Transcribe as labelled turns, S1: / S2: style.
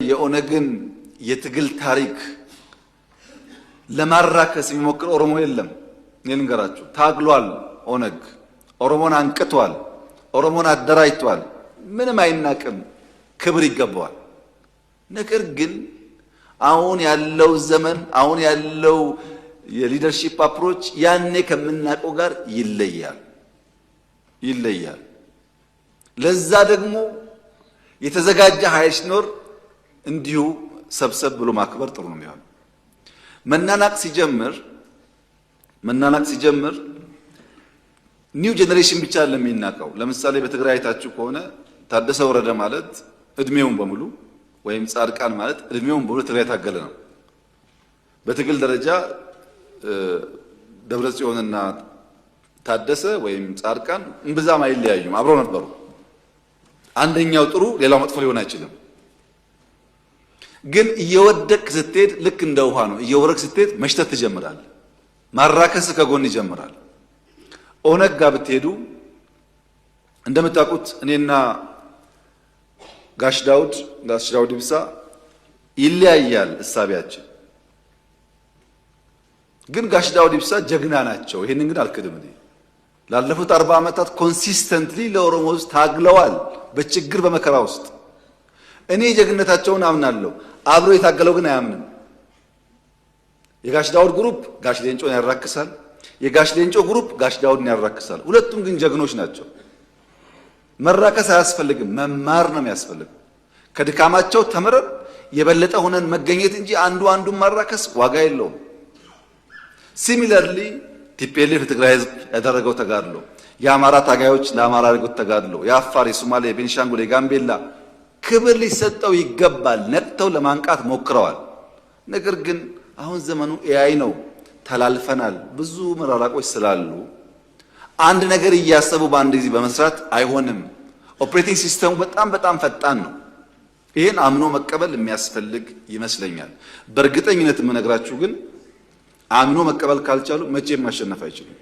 S1: የኦነግን የትግል ታሪክ ለማራከስ የሚሞክር ኦሮሞ የለም። እኔ ልንገራችሁ፣ ታግሏል። ኦነግ ኦሮሞን አንቅቷል። ኦሮሞን አደራጅቷል። ምንም አይናቅም፣ ክብር ይገባዋል። ነገር ግን አሁን ያለው ዘመን አሁን ያለው የሊደርሺፕ አፕሮች ያኔ ከምናቀው ጋር ይለያል። ለዛ ደግሞ የተዘጋጀ ኃይል ሲኖር እንዲሁ ሰብሰብ ብሎ ማክበር ጥሩ ነው የሚሆነው። መናናቅ ሲጀምር ኒው ጄኔሬሽን ብቻ ለሚናቀው። ለምሳሌ በትግራይ አይታችሁ ከሆነ ታደሰ ወረደ ማለት እድሜውን በሙሉ ወይም ጻድቃን ማለት እድሜውን በሙሉ ትግራይ ታገለ ነው። በትግል ደረጃ ደብረጽዮንና ታደሰ ወይም ጻድቃን እምብዛም አይለያዩም፣ አብረው ነበሩ። አንደኛው ጥሩ ሌላው መጥፎ ሊሆን አይችልም። ግን እየወደቅ ስትሄድ ልክ እንደ ውሃ ነው። እየወረቅ ስትሄድ መሽተት ትጀምራለህ። ማራከስ ከጎን ይጀምራል። ኦነግ ጋር ብትሄዱ እንደምታውቁት እኔና ጋሽ ዳውድ ኢብሳ ይለያያል እሳቢያችን። ግን ጋሽ ዳውድ ኢብሳ ጀግና ናቸው። ይሄንን ግን አልክድም። እኔ ላለፉት 40 ዓመታት ኮንሲስተንትሊ ለኦሮሞ ሕዝብ ታግለዋል፣ በችግር በመከራ ውስጥ። እኔ ጀግነታቸውን አምናለሁ። አብሮ የታገለው ግን አያምንም። የጋሽ ዳውድ ግሩፕ ጋሽ ሌንጮን ያራክሳል፣ የጋሽ ሌንጮ ግሩፕ ጋሽ ዳውድን ያራክሳል። ሁለቱም ግን ጀግኖች ናቸው። መራከስ አያስፈልግም፣ መማር ነው የሚያስፈልገው። ከድካማቸው ተምረን የበለጠ ሆነን መገኘት እንጂ አንዱን ማራከስ ዋጋ የለውም። ሲሚለርሊ ቲፒኤልኤፍ የትግራይ ህዝብ ያደረገው ተጋድሎ፣ የአማራ ታጋዮች ለአማራ ያደረጉት ተጋድሎ፣ የአፋር፣ የሶማሌ፣ የቤኒሻንጉል፣ የጋምቤላ ክብር ሊሰጠው ይገባል። ነቅተው ለማንቃት ሞክረዋል። ነገር ግን አሁን ዘመኑ ኤአይ ነው፣ ተላልፈናል። ብዙ መራራቆች ስላሉ አንድ ነገር እያሰቡ በአንድ ጊዜ በመስራት አይሆንም። ኦፕሬቲንግ ሲስተሙ በጣም ፈጣን ነው። ይህን አምኖ መቀበል የሚያስፈልግ ይመስለኛል። በእርግጠኝነት የምነግራችሁ ግን አምኖ መቀበል ካልቻሉ መቼም ማሸነፍ አይችሉም።